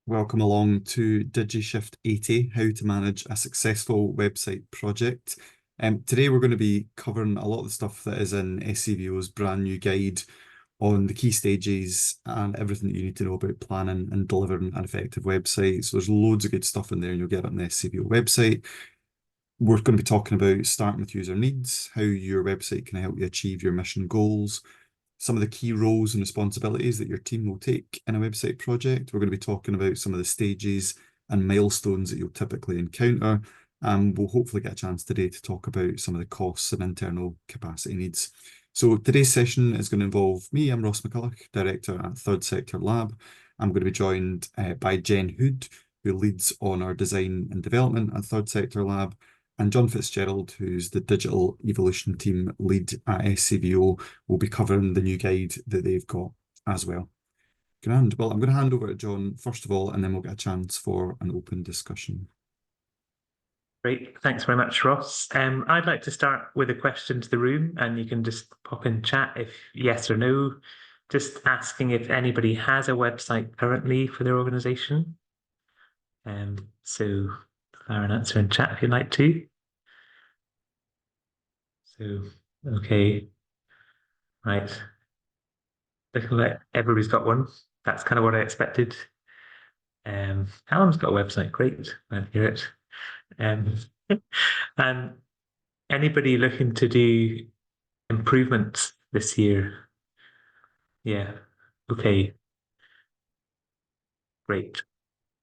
Welcome along to DigiShift 80, how to manage a successful website project. Today we're going to be covering a lot of the stuff that is in SCVO's brand new guide on the key stages and everything that you need to know about planning and delivering an effective website. So there's loads of good stuff in there and you'll get it on the SCVO website. We're going to be talking about starting with user needs, how your website can help you achieve your mission goals, some of the key roles and responsibilities that your team will take in a website project. We're going to be talking about some of the stages and milestones that you'll typically encounter. And we'll hopefully get a chance today to talk about some of the costs and internal capacity needs. So today's session is going to involve me. I'm Ross McCulloch, Director at Third Sector Lab. I'm going to be joined by Jen Hood, who leads on our design and development at Third Sector Lab, and John Fitzgerald, who's the Digital Evolution Team lead at SCVO, will be covering the new guide that they've got as well. Grand. Well, I'm going to hand over to John first of all, and then we'll get a chance for an open discussion. Great, thanks very much, Ross. I'd like to start with a question to the room, and you can just pop in chat if yes or no. Just asking if anybody has a website currently for their organisation. So fire an answer in chat if you'd like to. So, okay, right. Looking like everybody's got one. That's kind of what I expected. Callum's got a website, great, glad to hear it. And anybody looking to do improvements this year? Yeah, okay, great,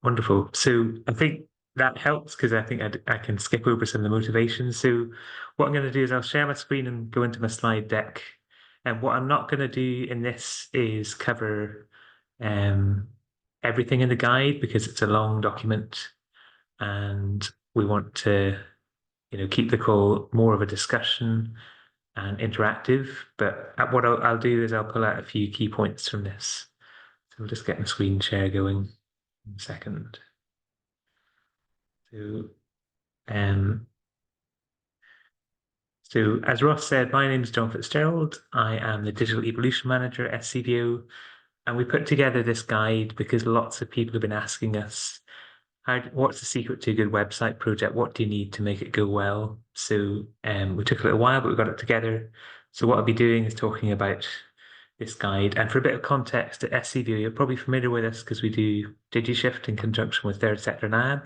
wonderful. So I think that helps because I think I can skip over some of the motivations. So what I'm going to do is I'll share my screen and go into my slide deck. And what I'm not going to do in this is cover everything in the guide because it's a long document and we want to, keep the call more of a discussion and interactive. But what I'll do is I'll pull out a few key points from this. So we'll just get my screen share going in a second. So as Ross said, my name is John Fitzgerald. I am the Digital Evolution Manager at SCVO. And we put together this guide because lots of people have been asking us, what's the secret to a good website project? What do you need to make it go well? So we took a little while, but we got it together. So what I'll be doing is talking about this guide. And for a bit of context, at SCVO, you're probably familiar with us because we do DigiShift in conjunction with Third Sector Lab.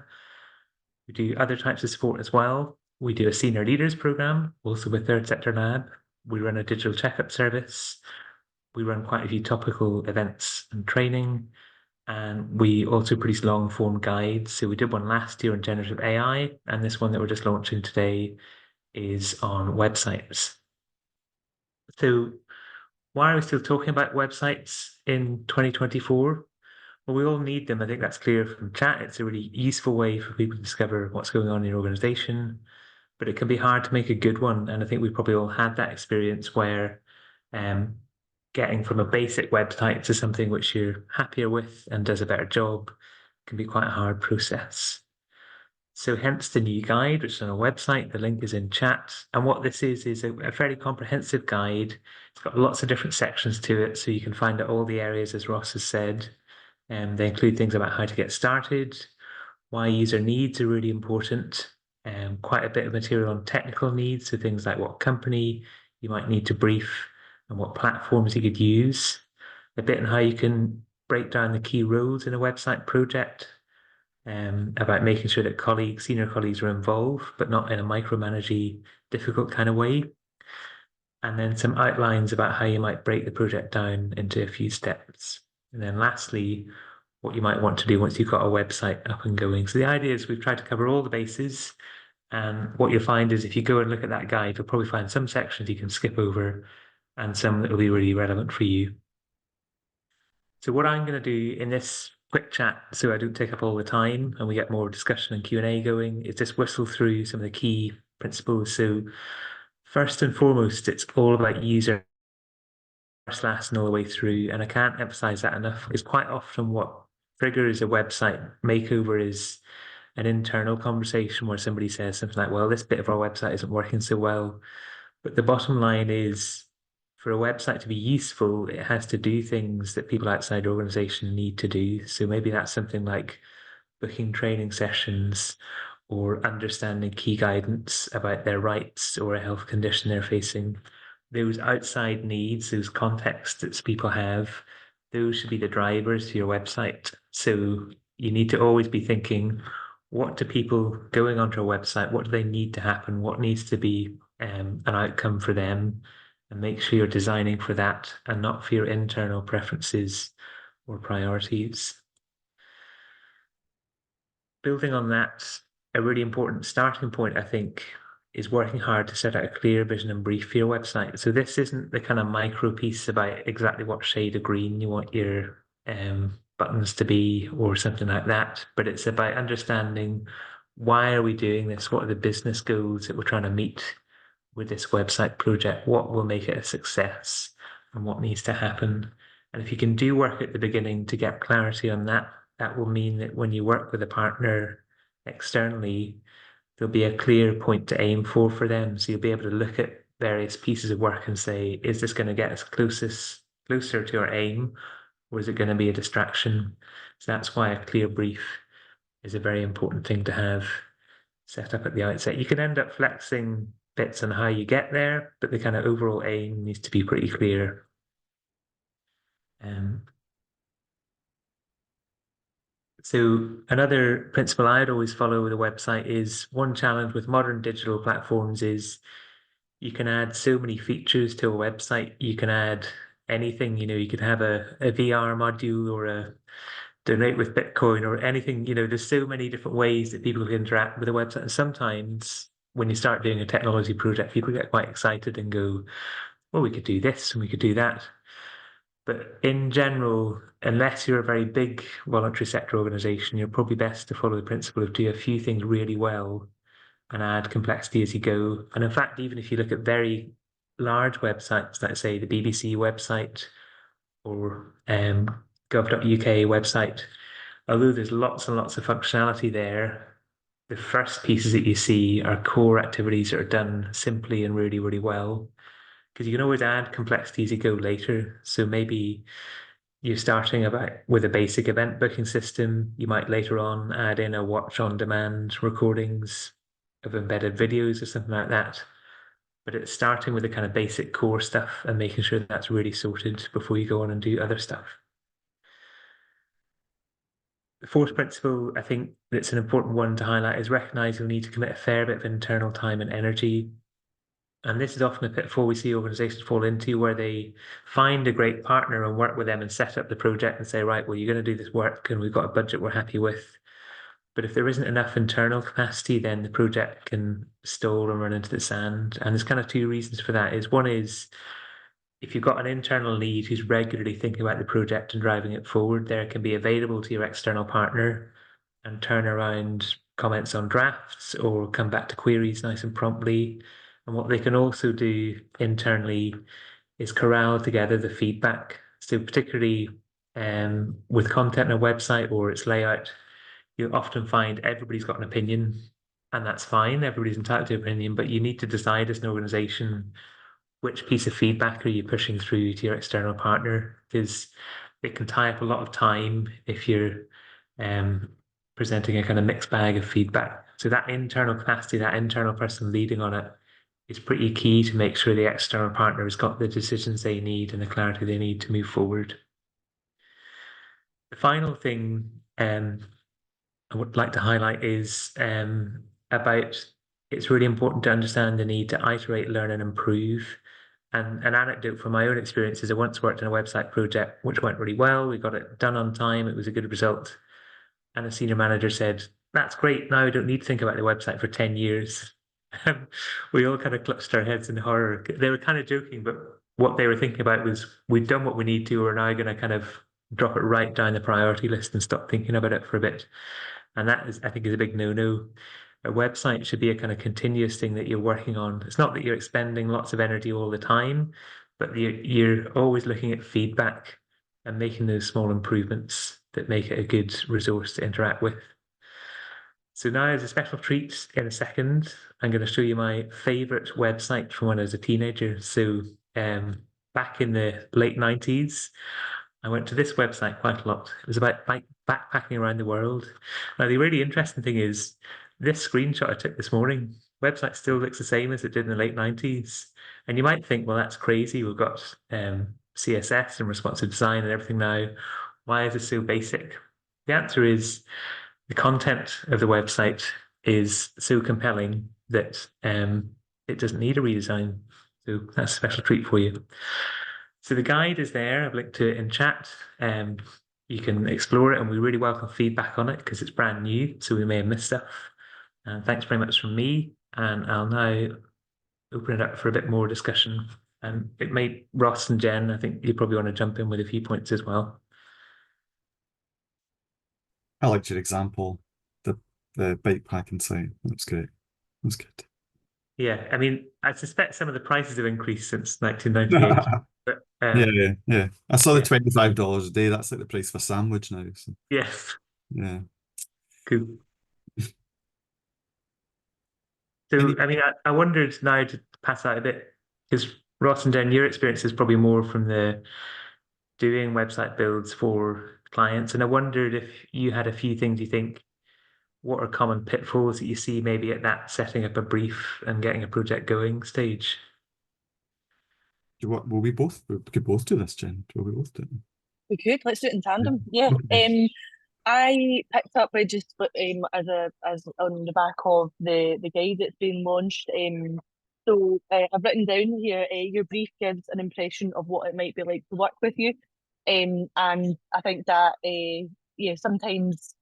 We do other types of support as well. We do a senior leaders program, also with Third Sector Lab. We run a digital checkup service. We run quite a few topical events and training. And we also produce long form guides. So we did one last year on generative AI, and this one that we're just launching today is on websites. So why are we still talking about websites in 2024? Well, we all need them. I think that's clear from chat. It's a really useful way for people to discover what's going on in your organization, but it can be hard to make a good one. And I think we probably all had that experience where getting from a basic website to something which you're happier with and does a better job can be quite a hard process. So hence the new guide, which is on our website. The link is in chat. And what this is a fairly comprehensive guide. It's got lots of different sections to it, so you can find out all the areas, as Ross has said. They include things about how to get started, why user needs are really important, quite a bit of material on technical needs, so things like what company you might need to brief, and what platforms you could use, a bit on how you can break down the key roles in a website project, about making sure that senior colleagues are involved, but not in a micromanagey, difficult kind of way. And then some outlines about how you might break the project down into a few steps. And then lastly, what you might want to do once you've got a website up and going. So the idea is we've tried to cover all the bases. And what you'll find is if you go and look at that guide, you'll probably find some sections you can skip over and some that will be really relevant for you. So what I'm going to do in this quick chat, so I don't take up all the time and we get more discussion and Q&A going, is just whistle through some of the key principles. So first and foremost, it's all about user first, last, and all the way through. And I can't emphasize that enough because quite often what triggers a website makeover is an internal conversation where somebody says something like, well, this bit of our website isn't working so well. But the bottom line is, for a website to be useful, it has to do things that people outside the organization need to do. So maybe that's something like booking training sessions or understanding key guidance about their rights or a health condition they're facing. Those outside needs, those contexts that people have, those should be the drivers for your website. So you need to always be thinking, what do people going onto a website, what do they need to happen? What needs to be an outcome for them? And make sure you're designing for that and not for your internal preferences or priorities. Building on that, a really important starting point, I think, is working hard to set out a clear vision and brief for your website. So this isn't the kind of micro piece about exactly what shade of green you want your buttons to be or something like that, but it's about understanding why are we doing this? What are the business goals that we're trying to meet with this website project? What will make it a success and what needs to happen? And if you can do work at the beginning to get clarity on that, that will mean that when you work with a partner externally, there'll be a clear point to aim for them. So you'll be able to look at various pieces of work and say, is this going to get us closer to our aim, or is it going to be a distraction? So that's why a clear brief is a very important thing to have set up at the outset. You can end up flexing bits on how you get there, but the kind of overall aim needs to be pretty clear. So another principle I'd always follow with a website is one challenge with modern digital platforms is you can add so many features to a website. You can add anything, you could have a VR module or a donate with Bitcoin or anything, there's so many different ways that people can interact with a website. And sometimes when you start doing a technology project, people get quite excited and go, well, we could do this and we could do that. But in general, unless you're a very big voluntary sector organization, you're probably best to follow the principle of do a few things really well and add complexity as you go. And in fact, even if you look at very large websites, like say the BBC website or gov.uk website, although there's lots and lots of functionality there, the first pieces that you see are core activities that are done simply and really, really well. Because you can always add complexity as you go later. So maybe you're starting with a basic event booking system. You might later on add in a watch on demand recordings of embedded videos or something like that. But it's starting with the kind of basic core stuff and making sure that's really sorted before you go on and do other stuff. The fourth principle, I think that's an important one to highlight, is recognize you'll need to commit a fair bit of internal time and energy. And this is often a pitfall we see organizations fall into where they find a great partner and work with them and set up the project and say, right, well, you're going to do this work and we've got a budget we're happy with. But if there isn't enough internal capacity, then the project can stall and run into the sand. And there's kind of two reasons for that. One is if you've got an internal lead who's regularly thinking about the project and driving it forward, there can be available to your external partner and turn around comments on drafts or come back to queries nice and promptly. And what they can also do internally is corral together the feedback. So particularly with content on a website or its layout, you often find everybody's got an opinion, and that's fine. Everybody's entitled to an opinion, but you need to decide as an organization which piece of feedback are you pushing through to your external partner, because it can tie up a lot of time if you're presenting a kind of mixed bag of feedback. So that internal capacity, that internal person leading on it is pretty key to make sure the external partner has got the decisions they need and the clarity they need to move forward. The final thing I would like to highlight is about it's really important to understand the need to iterate, learn, and improve. And an anecdote from my own experience is I once worked on a website project which went really well. We got it done on time. It was a good result. And a senior manager said, that's great. Now I don't need to think about the website for 10 years. We all kind of clutched our heads in horror. They were kind of joking, but what they were thinking about was we've done what we need to. We're now going to kind of drop it right down the priority list and stop thinking about it for a bit. And that is, I think, is a big no-no. A website should be a kind of continuous thing that you're working on. It's not that you're expending lots of energy all the time, but you're always looking at feedback and making those small improvements that make it a good resource to interact with. So now as a special treat in a second, I'm going to show you my favorite website from when I was a teenager. So back in the late 90s. I went to this website quite a lot. It was about backpacking around the world. Now, the really interesting thing is this screenshot I took this morning, website still looks the same as it did in the late 90s. And you might think, well, that's crazy. We've got CSS and responsive design and everything now. Why is it so basic? The answer is the content of the website is so compelling that it doesn't need a redesign. So that's a special treat for you. So the guide is there. I've linked to it in chat. You can explore it, and we really welcome feedback on it because it's brand new, so we may have missed stuff. Thanks very much from me, and I'll now open it up for a bit more discussion. It may Ross and Jen, I think you probably want to jump in with a few points as well. I liked your example, the bike packing site. That was great. That was good. Yeah, I mean, I suspect some of the prices have increased since 1998, but Yeah. I saw the yeah, $25 a day. That's like the price of a sandwich now. So yes, yeah. cool. Any So, I mean, I wondered now to pass out a bit because Ross and Jen, your experience is probably more from the doing website builds for clients, and I wondered if you had a few things you think what are common pitfalls that you see maybe at that setting up a brief and getting a project going stage. what will we could both do this, Jen? Will we both do it? We could. Let's do it in Yeah. tandem. Yeah. Okay. I picked up with just as on the back of the guide that's been launched. I've written down here. Your brief gives an impression of what it might be like to work with you, and I think that yeah, sometimes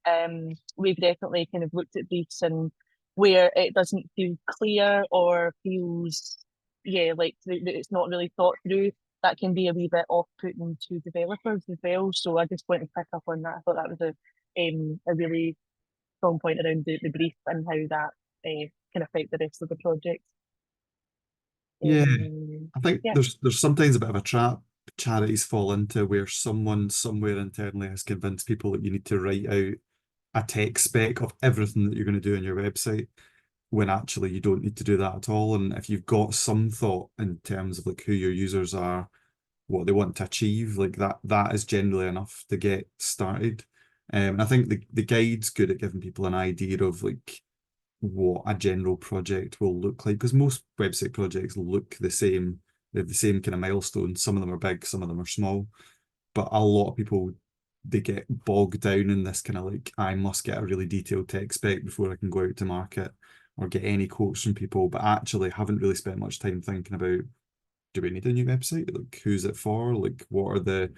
we've definitely kind of looked at briefs and where it doesn't feel clear or feels like that it's not really thought through, that can be a wee bit off-putting to developers as well. So I just want to pick up on that. I thought that was a really strong point around the brief and how that can affect the rest of the project. Yeah, Um, I think yeah, there's sometimes a bit of a trap charities fall into where someone somewhere internally has convinced people that you need to write out a tech spec of everything that you're going to do on your website, when actually you don't need to do that at all. And if you've got some thought in terms of like who your users are, what they want to achieve, like that is generally enough to get started. And I think the guide's good at giving people an idea of like what a general project will look like, because most website projects look the same. They have the same kind of milestones. Some of them are big, some of them are small, but a lot of people, they get bogged down in this kind of like, I must get a really detailed tech spec before I can go out to market or get any quotes from people, but actually haven't really spent much time thinking about, do we need a new website? Like, who's it for? Like, what are the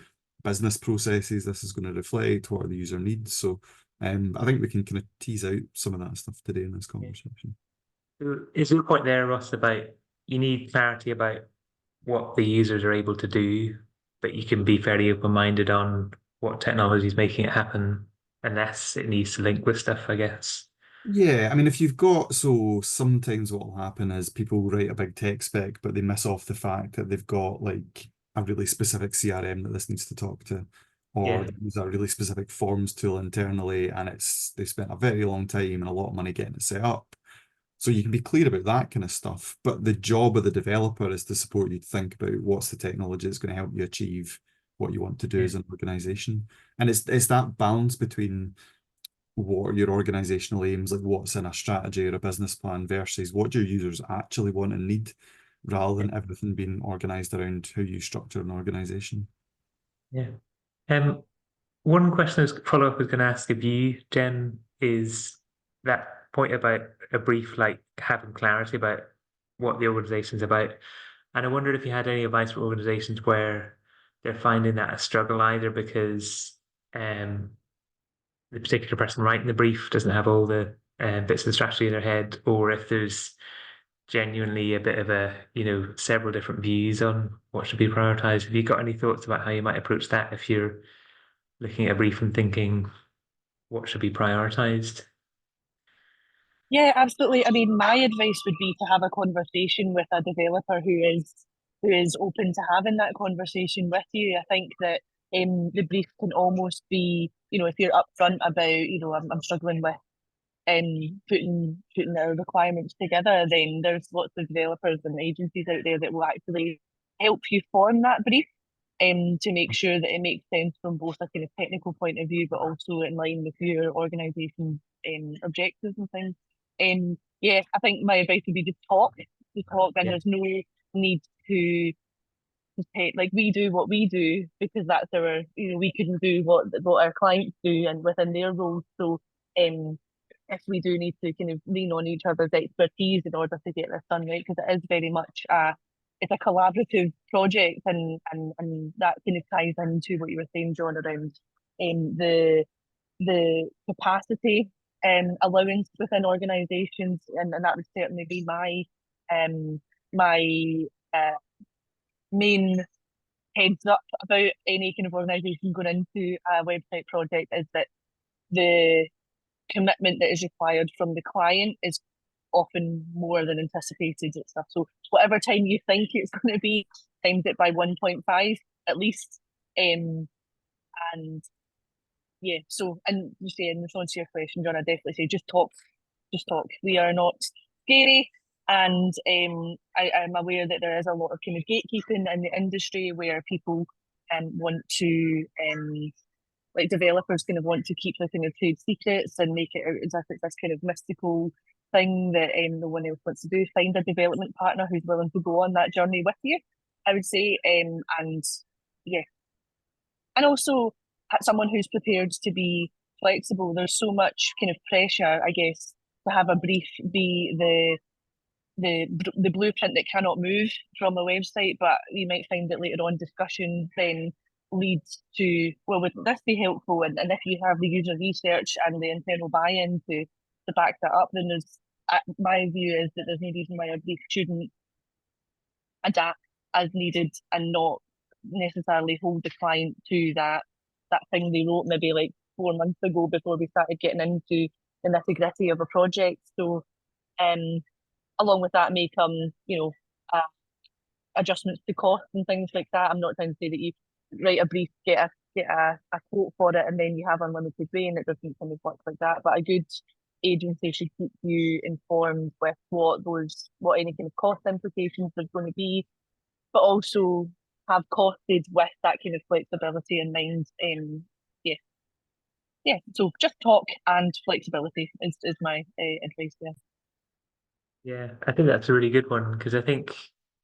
business processes this is going to reflect? What are the user needs? So I think we can kind of tease out some of that stuff today in this conversation. So is your point there, Ross, about you need clarity about what the users are able to do, but you can be fairly open-minded on what technology is making it happen, unless it needs to link with stuff, I guess. Yeah, I mean, if you've got, so sometimes what will happen is people write a big tech spec, but they miss off the fact that they've got like a really specific CRM that this needs to talk to, or Yeah, they use a really specific forms tool internally, and they spent a very long time and a lot of money getting it set up. So you can be clear about that kind of stuff, but the job of the developer is to support you to think about what's the technology that's going to help you achieve what you want to do yeah, as an organization. And it's that balance between what are your organizational aims, like what's in a strategy or a business plan versus what do your users actually want and need, rather yeah. than everything being organized around how you structure an organization. Yeah. One question I was follow-up I was going to ask of you, Jen, is that point about a brief, like having clarity about what the organization's about. And I wondered if you had any advice for organizations where they're finding that a struggle either because um, the particular person writing the brief doesn't have all the bits of the strategy in their head, or if there's genuinely a bit of several different views on what should be prioritized. Have you got any thoughts about how you might approach that if you're looking at a brief and thinking what should be prioritized? yeah, absolutely. I mean, my advice would be to have a conversation with a developer who is open to having that conversation with you. I think that the brief can almost be, if you're upfront about, I'm struggling with putting their requirements together, then there's lots of developers and agencies out there that will actually help you form that brief to make sure that it makes sense from both a kind of technical point of view, but also in line with your organisation's objectives and things. Yeah, I think my advice would be to talk, and Yeah. there's no need to take, like, we do what we do because that's our, we couldn't do what our clients do and within their roles. So if we do need to kind of lean on each other's expertise in order to get this done right, because it is very much it's a collaborative project, and that kind of ties into what you were saying, John, around the capacity allowance within organisations, and that would certainly be my uh, main heads up about any kind of organisation going into a website project, is that the commitment that is required from the client is often more than anticipated and stuff. So whatever time you think it's going to be, times it by 1.5 at least. And yeah, so, and you say in response to your question, John, I definitely say just talk. We are not scary, and I'm aware that there is a lot of kind of gatekeeping in the industry where people want to like developers kind of want to keep their kind of trade secrets and make it out as if it's this kind of mystical thing that no one else wants to do. Find a development partner who's willing to go on that journey with you, I would say, and yeah, and also someone who's prepared to be flexible. There's so much kind of pressure, I guess, to have a brief be the blueprint that cannot move from a website, but you might find that later on discussion then leads to, well, would this be helpful? And if you have the user research and the internal buy-in to back that up, then there's my view is that there's no reason why a brief shouldn't adapt as needed and not necessarily hold the client to that thing they wrote maybe like 4 months ago before we started getting into the nitty-gritty of a project. So along with that may come, uh, adjustments to cost and things like that. I'm not trying to say that you write a brief, get a quote for it, and then you have unlimited rain. It doesn't kind of work like that. But a good agency should keep you informed with what any kind of cost implications there's going to be, but also have costed with that kind of flexibility in mind. Yeah, yeah. So just talk and flexibility is my advice there. Yeah, I think that's a really good one because I think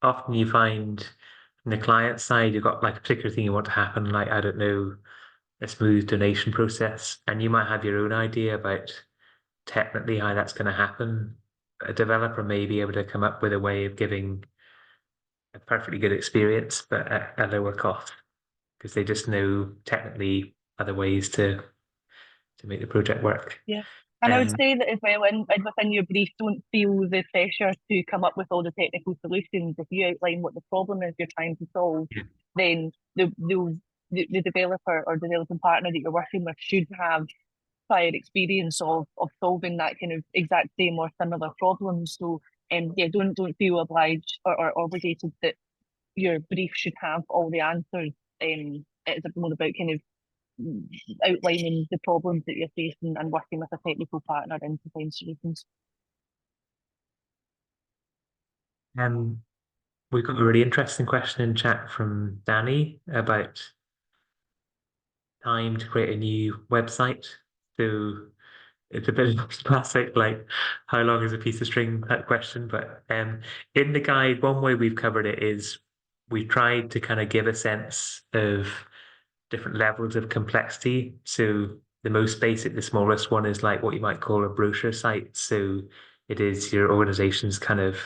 often you find from the client side, you've got like a particular thing you want to happen, like, I don't know, a smooth donation process, and you might have your own idea about technically how that's going to happen. A developer may be able to come up with a way of giving a perfectly good experience, but at a lower cost because they just know technically other ways to make the project work. Yeah. And I would Um, say that as well, within your brief, don't feel the pressure to come up with all the technical solutions. If you outline what the problem is you're trying to solve, yeah, then the developer or developing partner that you're working with should have prior experience of solving that kind of exact same or similar problems. So yeah, don't feel obliged or obligated that your brief should have all the answers. It's more about kind of outlining the problems that you're facing and working with a technical partner in to find solutions. um, we've got a really interesting question in chat from Danny about time to create a new website. So it's a bit of a classic, like, how long is a piece of string type question. But in the guide, one way we've covered it is we've tried to kind of give a sense of different levels of complexity. So the most basic, the smallest one is like what you might call a brochure site. So it is your organization's kind of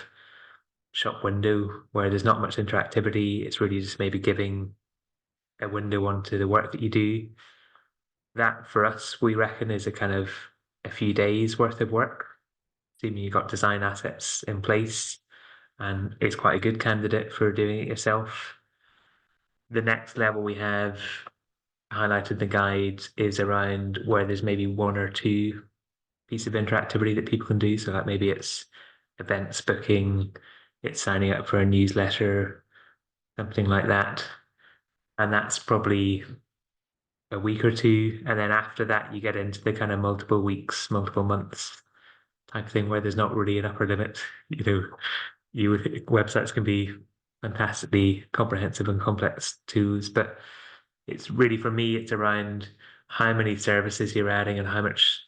shop window where there's not much interactivity. It's really just maybe giving a window onto the work that you do. That for us, we reckon is a kind of a few days worth of work, assuming you've got design assets in place, and it's quite a good candidate for doing it yourself. The next level we have highlighted in the guide is around where there's maybe one or two pieces of interactivity that people can do. So like maybe it's events booking, it's signing up for a newsletter, something like that. And that's probably a week or two. And then after that, you get into the kind of multiple weeks, multiple months type thing where there's not really an upper limit. Websites can be fantastically comprehensive and complex tools, but it's really, for me, it's around how many services you're adding and how much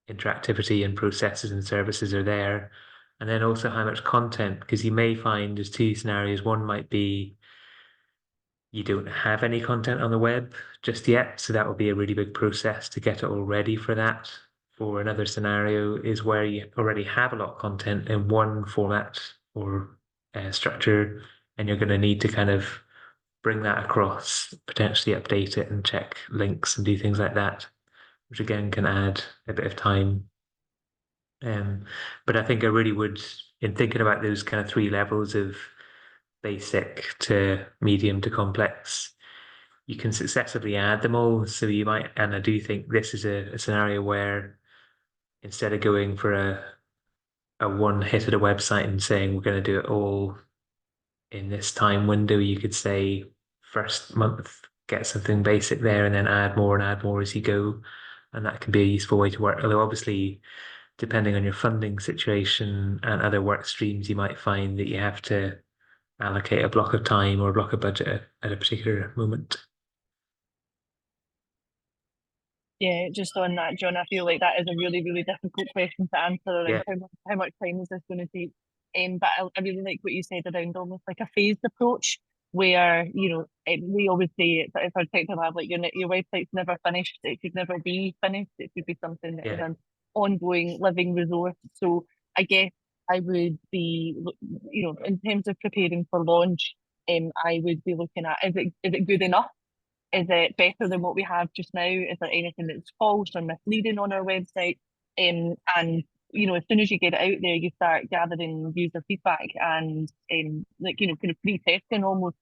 interactivity and processes and services are there. And then also how much content, because you may find there's two scenarios. One might be you don't have any content on the web just yet, so that will be a really big process to get it all ready for that. Or another scenario is where you already have a lot of content in one format or structure, and you're going to need to kind of bring that across, potentially update it and check links and do things like that, which again can add a bit of time. But I think I really would, in thinking about those kind of three levels of basic to medium to complex, you can successively add them all. So you might, and I do think this is a scenario where instead of going for a one hit at a website and saying we're going to do it all in this time window, you could say first month, get something basic there and then add more and add more as you go. And that can be a useful way to work. Although obviously, depending on your funding situation and other work streams, you might find that you have to allocate a block of time or a block of budget at a particular moment. Yeah, just on that, John, I feel like that is a really, really difficult question to answer around Yeah. how much time is this going to take. But I really like what you said around almost like a phased approach where, we always say it's our technical lab, like your website's never finished, it could never be finished, it could be something that is Yeah. an ongoing living resource. So I guess I would be, in terms of preparing for launch, I would be looking at, is it good enough? Is it better than what we have just now? Is there anything that's false or misleading on our website? And as soon as you get it out there, you start gathering user feedback and kind of pre-testing almost.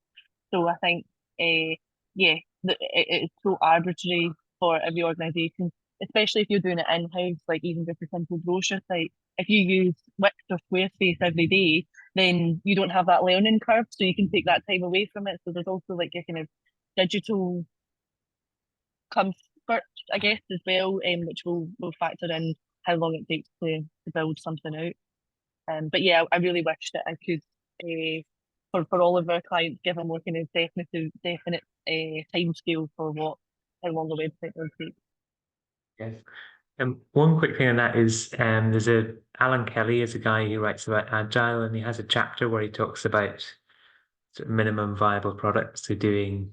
So I think, yeah, it's so arbitrary for every organisation, especially if you're doing it in-house, like even with a simple brochure site. If you use Wix or Squarespace every day, then you don't have that learning curve, so you can take that time away from it. So there's also like a kind of digital comfort, I guess, as well, which will factor in how long it takes to build something out. But yeah, I really wish that I could, for all of our clients, give a more kind of definite time scale for how long the website will take. Yes. One quick thing on that is there's Alan Kelly is a guy who writes about agile, and he has a chapter where he talks about sort of minimum viable products, so doing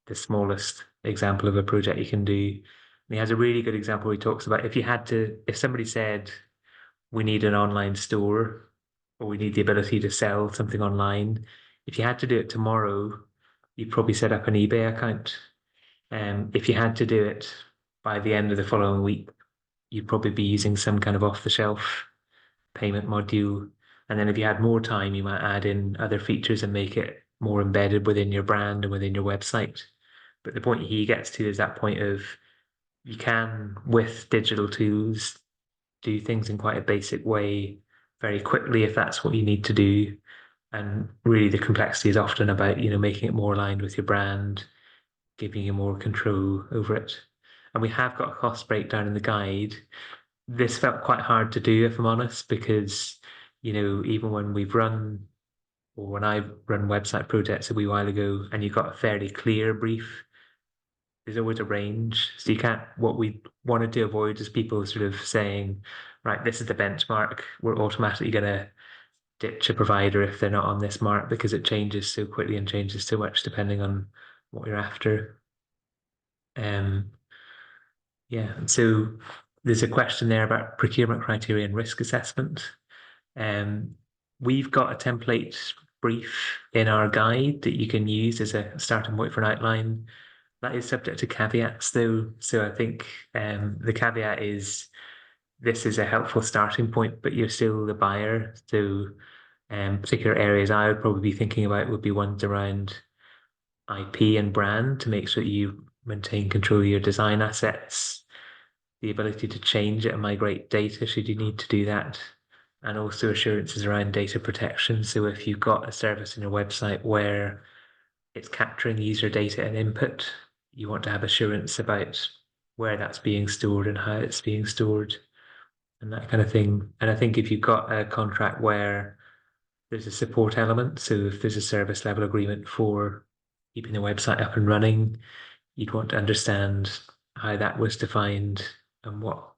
the smallest example of a project you can do. And he has a really good example where he talks about if somebody said we need an online store or we need the ability to sell something online, if you had to do it tomorrow, you'd probably set up an eBay account. If you had to do it by the end of the following week, you'd probably be using some kind of off-the-shelf payment module. And then if you had more time, you might add in other features and make it more embedded within your brand and within your website. But the point he gets to is that point of you can, with digital tools, do things in quite a basic way very quickly if that's what you need to do. And really the complexity is often about, making it more aligned with your brand, giving you more control over it. And we have got a cost breakdown in the guide. This felt quite hard to do, if I'm honest, because, even when we've run or when I run website projects a wee while ago and you've got a fairly clear brief, there's always a range. So what we wanted to avoid is people sort of saying, right, this is the benchmark. We're automatically going to ditch a provider if they're not on this mark because it changes so quickly and changes so much depending on what you're after. Yeah, and so there's a question there about procurement criteria and risk assessment. We've got a template brief in our guide that you can use as a starting point for an outline. That is subject to caveats though. So I think the caveat is this is a helpful starting point, but you're still the buyer. So particular areas I would probably be thinking about would be ones around IP and brand to make sure you maintain control of your design assets, the ability to change it and migrate data should you need to do that, and also assurances around data protection. So if you've got a service in your website where it's capturing user data and input, you want to have assurance about where that's being stored and how it's being stored and that kind of thing. And I think if you've got a contract where there's a support element. So if there's a service level agreement for keeping the website up and running, you'd want to understand how that was defined and what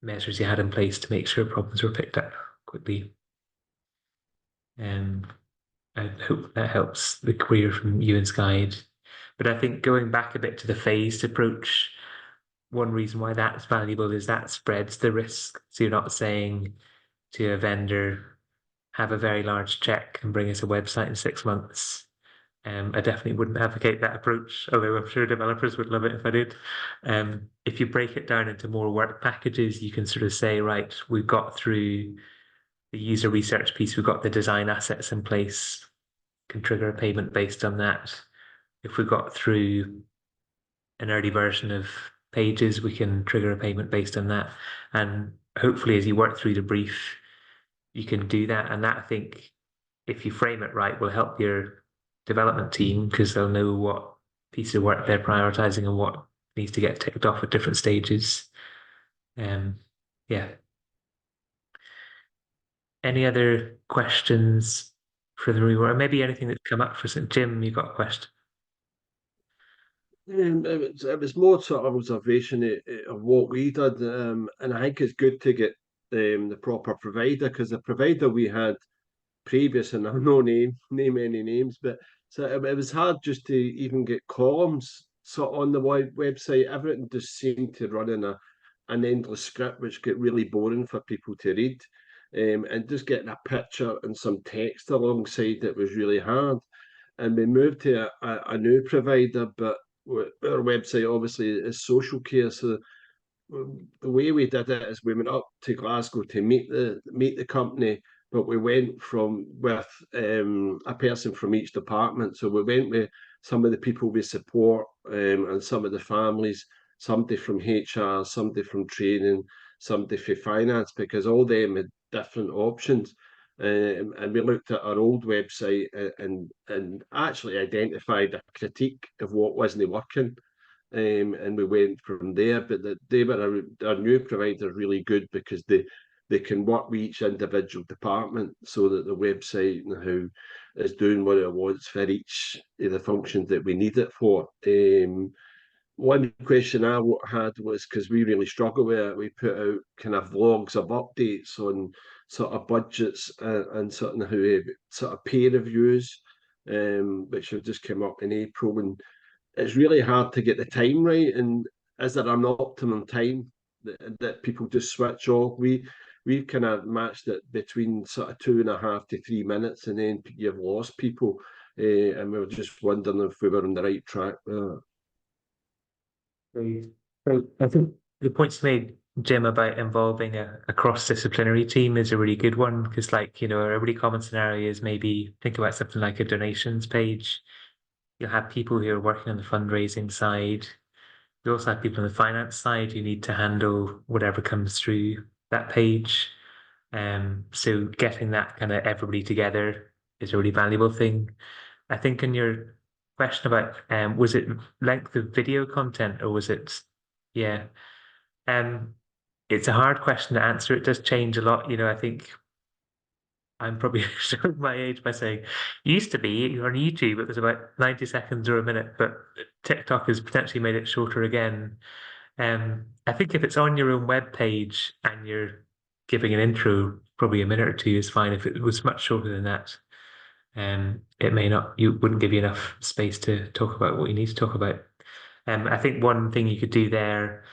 measures you had in place to make sure problems were picked up quickly. I hope that helps the query from Ewan's guide. But I think going back a bit to the phased approach, one reason why that's valuable is that spreads the risk. So you're not saying to a vendor, have a very large check and bring us a website in 6 months. I definitely wouldn't advocate that approach, although I'm sure developers would love it if I did. If you break it down into more work packages, you can sort of say, right, we've got through the user research piece, we've got the design assets in place, can trigger a payment based on that. If we got through an early version of pages, we can trigger a payment based on that. And hopefully, as you work through the brief, you can do that. And that, I think, if you frame it right, will help your development team because they'll know what piece of work they're prioritizing and what needs to get ticked off at different stages. Yeah. Any other questions for the rework? Or maybe anything that's come up for Jim, you got a question? It was more sort of observation of what we did, and I think it's good to get the proper provider because the provider we had previous, and I'll no name any names, but so it was hard just to even get columns sort of on the website. Everything just seemed to run in an endless script, which get really boring for people to read. And just getting a picture and some text alongside it was really hard. And we moved to a new provider, but our website obviously is social care. So the way we did it is we went up to Glasgow to meet the company, but we went from with a person from each department. So we went with some of the people we support and some of the families, somebody from HR, somebody from training, somebody from finance, because all them had different options. And we looked at our old website and actually identified a critique of what wasn't working. And we went from there. But they were our new provider really good because they can work with each individual department so that the website and how is doing what it wants for each of the functions that we need it for. One question I had was because we really struggle with it, we put out kind of vlogs of updates on sort of budgets and sort of how sort of peer reviews, which have just come up in April, and it's really hard to get the time right. And is there an optimum time that people just switch off? We've kind of matched it between sort of 2.5 to 3 minutes, and then you've lost people, and we were just wondering if we were on the right track there. So I think the points you made, Jim, about involving a cross-disciplinary team is a really good one because, like, a really common scenario is maybe think about something like a donations page. You'll have people who are working on the fundraising side. You also have people on the finance side who need to handle whatever comes through that page. So getting that kind of everybody together is a really valuable thing. I think in your question about was it length of video content or was it yeah. It's a hard question to answer. It does change a lot. I think I'm probably showing my age by saying used to be on YouTube it was about 90 seconds or a minute, but TikTok has potentially made it shorter again. I think if it's on your own web page and you're giving an intro, probably a minute or two is fine. If it was much shorter than that, it may not, you wouldn't give you enough space to talk about what you need to talk about. I think one thing you could do there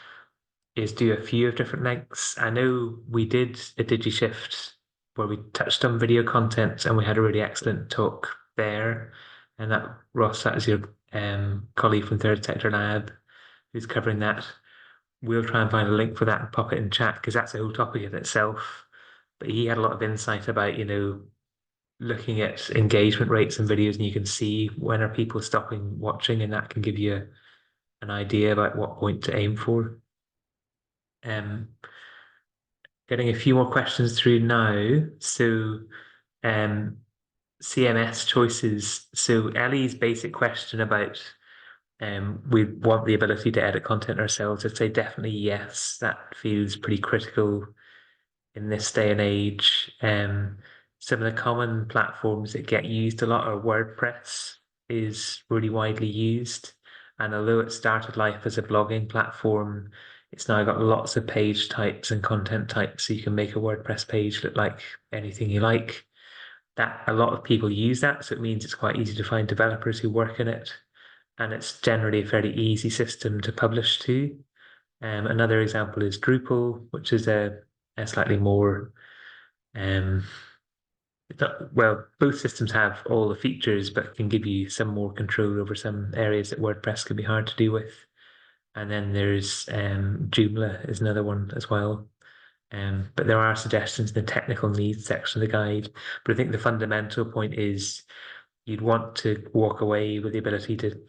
is do a few of different lengths. I know we did a DigiShift where we touched on video content and we had a really excellent talk there. And that Ross, that is your colleague from Third Sector Lab who's covering that. We'll try and find a link for that and pop it in chat because that's a whole topic in itself. But he had a lot of insight about, looking at engagement rates in videos and you can see when are people stopping watching and that can give you an idea about what point to aim for. Getting a few more questions through now. So CMS choices. So Ellie's basic question about we want the ability to edit content ourselves. I'd say definitely yes. That feels pretty critical in this day and age. some of the common platforms that get used a lot are WordPress is really widely used. And although it started life as a blogging platform, it's now got lots of page types and content types, so you can make a WordPress page look like anything you like. That a lot of people use that, so it means it's quite easy to find developers who work in it, and it's generally a fairly easy system to publish to. Another example is Drupal, which is a slightly more well, both systems have all the features, but can give you some more control over some areas that WordPress can be hard to do with. And then there's Joomla is another one as well. But there are suggestions in the technical needs section of the guide. But I think the fundamental point is you'd want to walk away with the ability to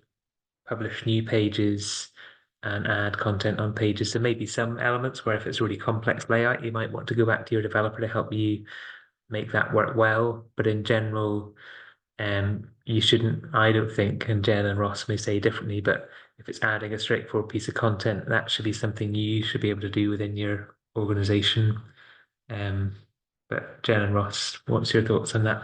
publish new pages and add content on pages. There may be some elements where if it's really complex layout, you might want to go back to your developer to help you make that work well. But in general, you shouldn't, I don't think, and Jen and Ross may say differently, but if it's adding a straightforward piece of content, that should be something you should be able to do within your organization. But Jen and Ross, what's your thoughts on that?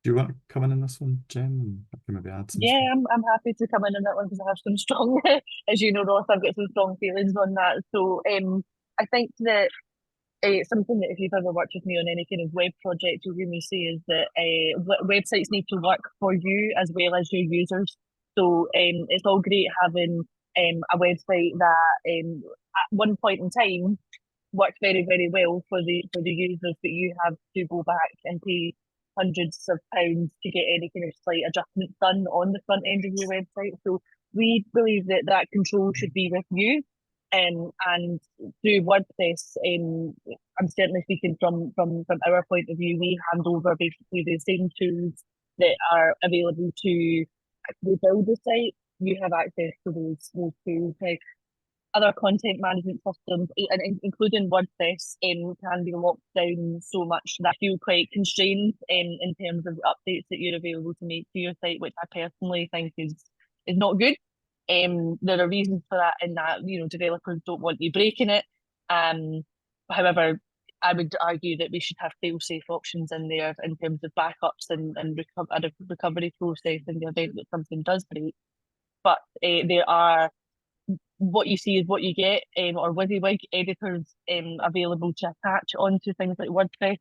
Do you want to come in on this one, Jen? And I can maybe add some Yeah, stuff. I'm happy to come in on that one because I have some strong, as you know, Ross, I've got some strong feelings on that. So I think that something that if you've ever worked with me on any kind of web project, you'll hear me say is that websites need to work for you as well as your users. So it's all great having a website that at one point in time worked very, very well for the users, but you have to go back and pay hundreds of pounds to get any kind of slight adjustments done on the front end of your website. So we believe that that control should be with you. And through WordPress, I'm certainly speaking from our point of view, we hand over basically the same tools that are available to actually build the site. You have access to those tools. Other content management systems, and including WordPress, can be locked down so much that I feel quite constrained in terms of updates that you're available to make to your site, which I personally think is not good. There are reasons for that, in that developers don't want you breaking it. However, I would argue that we should have fail-safe options in there in terms of backups and a recovery process in the event that something does break. But there are, what you see is what you get, or WYSIWYG editors available to attach onto things like WordPress,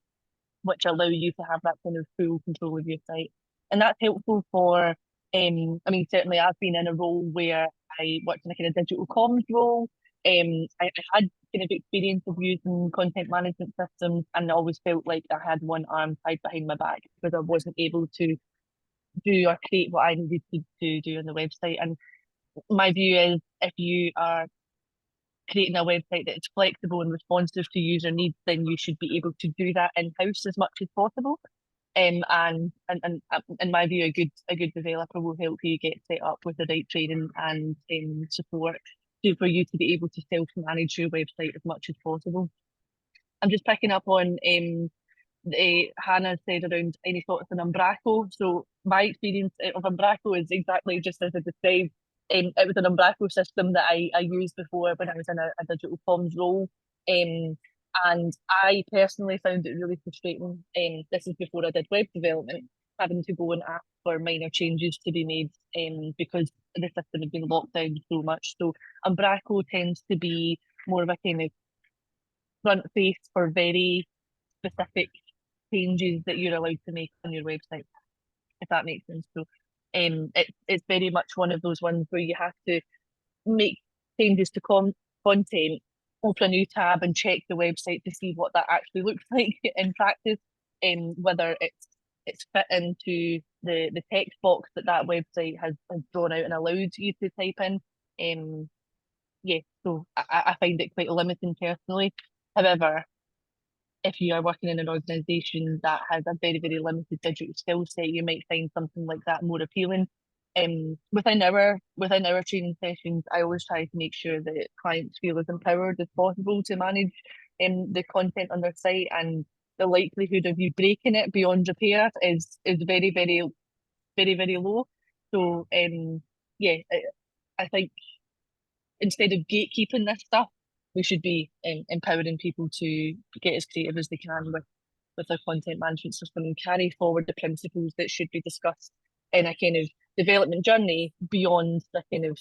which allow you to have that kind of full control of your site. And that's helpful for, certainly I've been in a role where I worked in a kind of digital comms role. I had kind of experience of using content management systems, and I always felt like I had one arm tied behind my back because I wasn't able to do or create what I needed to do on the website. And my view is, if you are creating a website that's flexible and responsive to user needs, then you should be able to do that in-house as much as possible. And in my view, a good developer will help you get set up with the right training and support for you to be able to self-manage your website as much as possible. I'm just picking up on Hannah said around any thoughts on Umbraco. So my experience of Umbraco is exactly just as I described. It was an Umbraco system that I used before when I was in a digital comms role. And I personally found it really frustrating. This is before I did web development, having to go and ask for minor changes to be made because the system had been locked down so much. So Umbraco tends to be more of a kind of front face for very specific changes that you're allowed to make on your website, if that makes sense. So it's very much one of those ones where you have to make changes to content, open a new tab and check the website to see what that actually looks like in practice, and whether it's fit into the text box that website has drawn out and allowed you to type in. So I find it quite limiting personally. However, if you are working in an organisation that has a very, very limited digital skill set, you might find something like that more appealing. Within our training sessions, I always try to make sure that clients feel as empowered as possible to manage the content on their site, and the likelihood of you breaking it beyond repair is very, very, very, very low. So I think instead of gatekeeping this stuff, we should be empowering people to get as creative as they can with their content management system and carry forward the principles that should be discussed in a kind of development journey beyond the kind of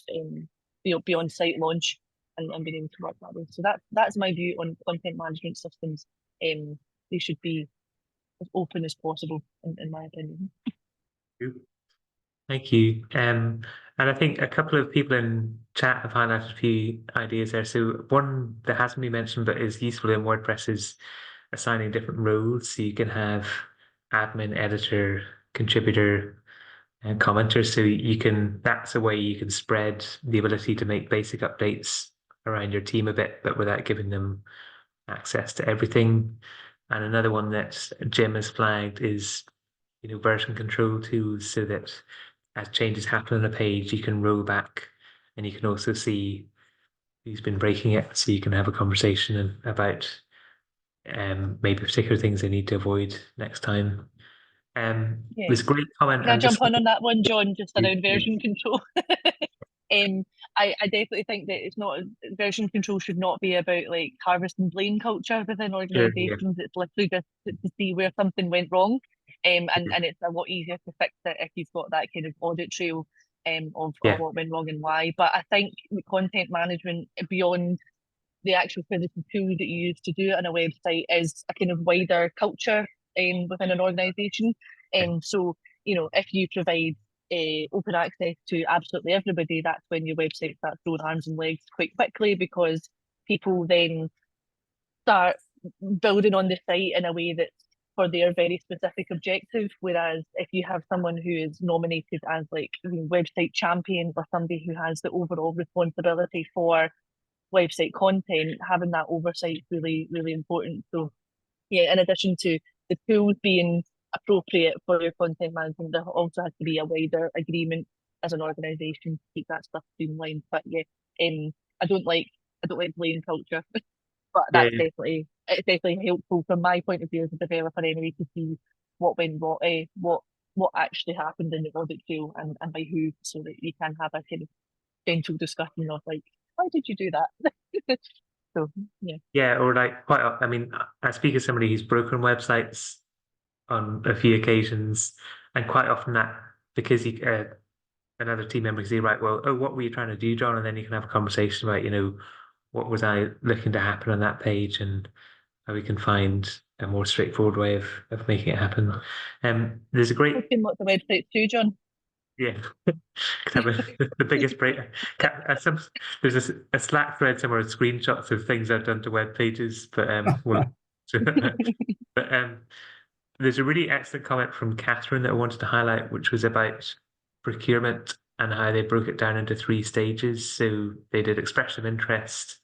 beyond site launch and being able to work that way. So that's my view on content management systems. They should be as open as possible, in my opinion. Thank you. And I think a couple of people in chat have highlighted a few ideas there. So one that hasn't been mentioned but is useful in WordPress is assigning different roles. So you can have admin, editor, contributor, and commenter. So that's a way you can spread the ability to make basic updates around your team a bit, but without giving them access to everything. And another one that Jim has flagged is, version control tools, so that as changes happen on a page, you can roll back and you can also see who's been breaking it. So you can have a conversation about maybe particular things they need to avoid next time. There's a great comment. Can I jump on that one, John, just around version control? I definitely think that it's not, version control should not be about like harvest and blame culture within organisations. It's literally just to see where something went wrong. And it's a lot easier to fix it if you've got that kind of audit trail of what went wrong and why. But I think the content management beyond the actual physical tools that you use to do it on a website is a kind of wider culture within an organisation. So, if you provide open access to absolutely everybody, that's when your website starts growing arms and legs quite quickly, because people then start building on the site in a way that's for their very specific objective. Whereas if you have someone who is nominated as like website champion, or somebody who has the overall responsibility for website content, having that oversight is really, really important. So in addition to the tools being appropriate for your content management, there also has to be a wider agreement as an organisation to keep that stuff streamlined. But I don't like blame culture, but that's definitely helpful from my point of view as a developer anyway, to see what went wrong, what actually happened in the audit trail and by who, so that you can have a kind of gentle discussion of like, why did you do that? So or like I speak as somebody who's broken websites on a few occasions, and quite often that because another team member can say, right, well, what were you trying to do, John? And then you can have a conversation about, what was I looking to happen on that page, and how we can find a more straightforward way of making it happen. There's a great lots of websites too, John. Yeah, the biggest break. There's a Slack thread somewhere with screenshots of things I've done to web pages, but there's a really excellent comment from Catherine that I wanted to highlight, which was about procurement and how they broke it down into 3 stages. So they did expression of interest,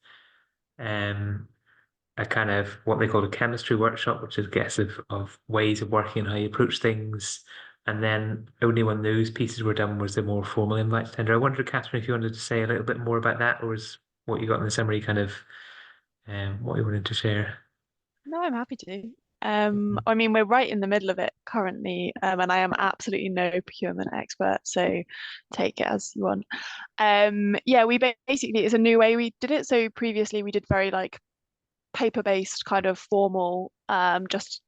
a kind of what they called a chemistry workshop, which is a guess of ways of working and how you approach things. And then only when those pieces were done was the more formal invite to tender. I wonder, Catherine, if you wanted to say a little bit more about that, or is what you got in the summary kind of what you wanted to share? No, I'm happy to. I mean, we're right in the middle of it currently, and I am absolutely no procurement expert, so take it as you want. We basically, it's a new way we did it. So previously we did very like paper-based kind of formal, just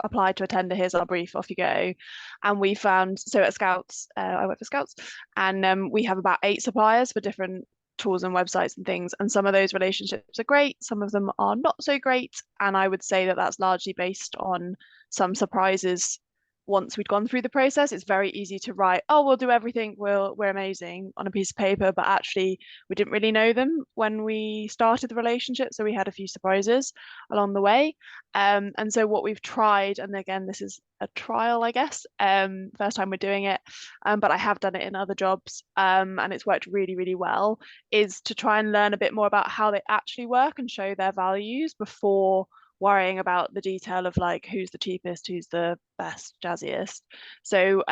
apply to a tender, here's our brief, off you go. And we found, so at Scouts, I work for Scouts, and we have about 8 suppliers for different tools and websites and things, and some of those relationships are great, some of them are not so great, and I would say that that's largely based on some surprises. Once we'd gone through the process, it's very easy to write, oh, we'll do everything, we're amazing, on a piece of paper, but actually we didn't really know them when we started the relationship, so we had a few surprises along the way. And so what we've tried, and again, this is a trial, I guess, first time we're doing it, but I have done it in other jobs, and it's worked really, really well, is to try and learn a bit more about how they actually work and show their values before worrying about the detail of like who's the cheapest, who's the best, jazziest. So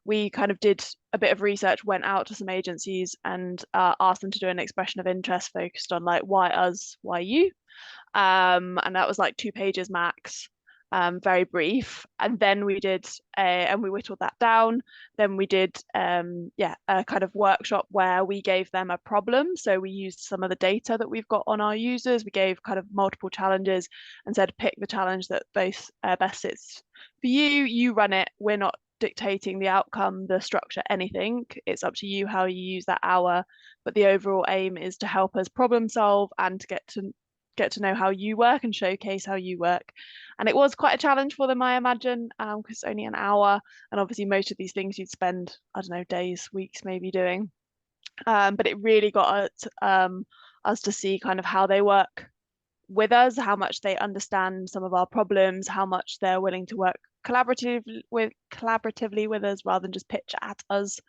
we kind of did a bit of research, went out to some agencies and asked them to do an expression of interest focused on like, why us, why you? And that was like 2 pages max. very brief. And then we did, and we whittled that down. Then we did, a kind of workshop where we gave them a problem. So we used some of the data that we've got on our users. We gave kind of multiple challenges and said, pick the challenge that best sits for you. You run it. We're not dictating the outcome, the structure, anything. It's up to you how you use that hour. But the overall aim is to help us problem solve and to get to know how you work and showcase how you work. And it was quite a challenge for them, I imagine, because it's only an hour, and obviously most of these things you'd spend, I don't know, days, weeks maybe doing. But it really got us to see kind of how they work with us, how much they understand some of our problems, how much they're willing to work collaboratively with us rather than just pitch at us.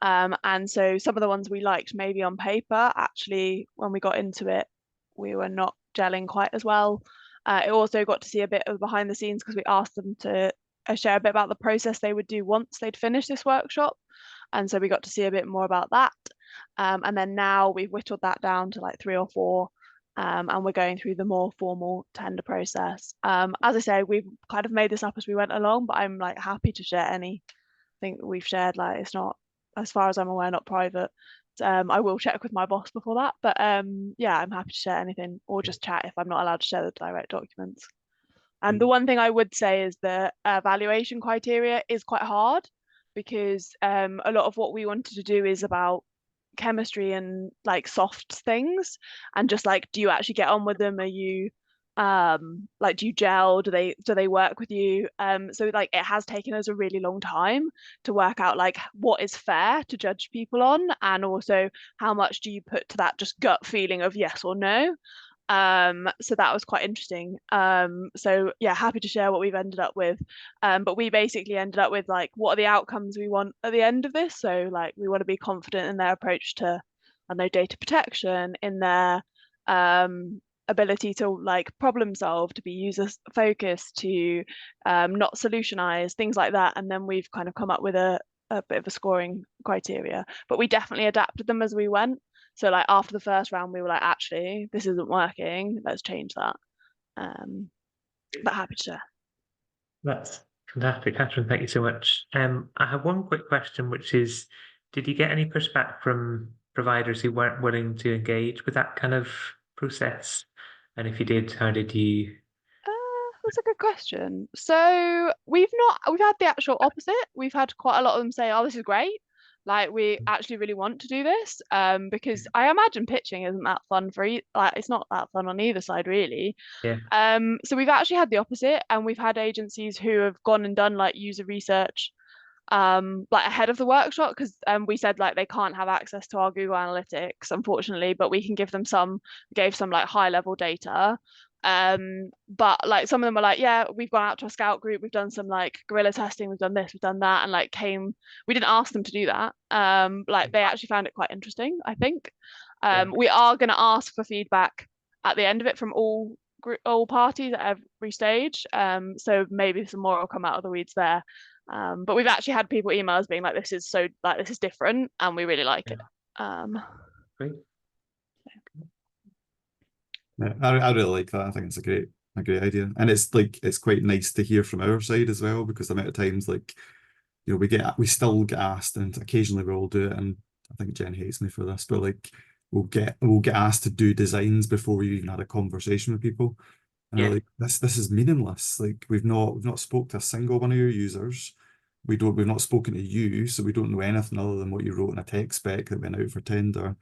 And so some of the ones we liked maybe on paper, actually, when we got into it, we were not gelling quite as well. It also got to see a bit of behind the scenes because we asked them to share a bit about the process they would do once they'd finished this workshop. And so we got to see a bit more about that. And then now we've whittled that down to like 3 or 4. And we're going through the more formal tender process. As I say, we've kind of made this up as we went along, but I'm like happy to share anything that we've shared. Like, it's not, as far as I'm aware, not private. I will check with my boss before that, but yeah, I'm happy to share anything or just chat if I'm not allowed to share the direct documents. And the one thing I would say is the evaluation criteria is quite hard because a lot of what we wanted to do is about chemistry and like soft things, and just like, do you actually get on with them? Are you like, do you gel? Do they work with you? So like, it has taken us a really long time to work out like what is fair to judge people on, and also how much do you put to that just gut feeling of yes or no. So that was quite interesting. So yeah, happy to share what we've ended up with. But we basically ended up with like, what are the outcomes we want at the end of this? So like, we want to be confident in their approach to, I don't know, data protection, in their ability to like problem solve, to be user focused, to not solutionize, things like that. And then we've kind of come up with a bit of a scoring criteria, but we definitely adapted them as we went. So like, after the first round, we were like, actually, this isn't working. Let's change that. But happy to share. That's fantastic, Catherine. Thank you so much. I have one quick question, which is, did you get any pushback from providers who weren't willing to engage with that kind of process? And if you did, how did you? That's a good question. So we've had the actual opposite. We've had quite a lot of them say, oh, this is great. Like, we actually really want to do this. Because I imagine pitching isn't that fun like, it's not that fun on either side, really. Yeah. So we've actually had the opposite, and we've had agencies who have gone and done like user research like ahead of the workshop, because we said like they can't have access to our Google Analytics, unfortunately, but we can give them gave some like high level data. But like, some of them were like, yeah, we've gone out to a scout group, we've done some like guerrilla testing, we've done this, we've done that, and like we didn't ask them to do that. Like, they actually found it quite interesting, I think. We are going to ask for feedback at the end of it from all parties at every stage. So maybe some more will come out of the weeds there. But we've actually had people email us being like, this is different and we really like it. Great. Yeah, I really like that. I think it's a great idea, and it's quite nice to hear from our side as well, because the amount of times, like, you know, we still get asked, and occasionally we all do it, and I think Jen hates me for this, but like, we'll get asked to do designs before we've even had a conversation with people, and Yeah. we're like, this is meaningless. Like, we've not spoke to a single one of your users. We've not spoken to you, so we don't know anything other than what you wrote in a tech spec that went out for tender.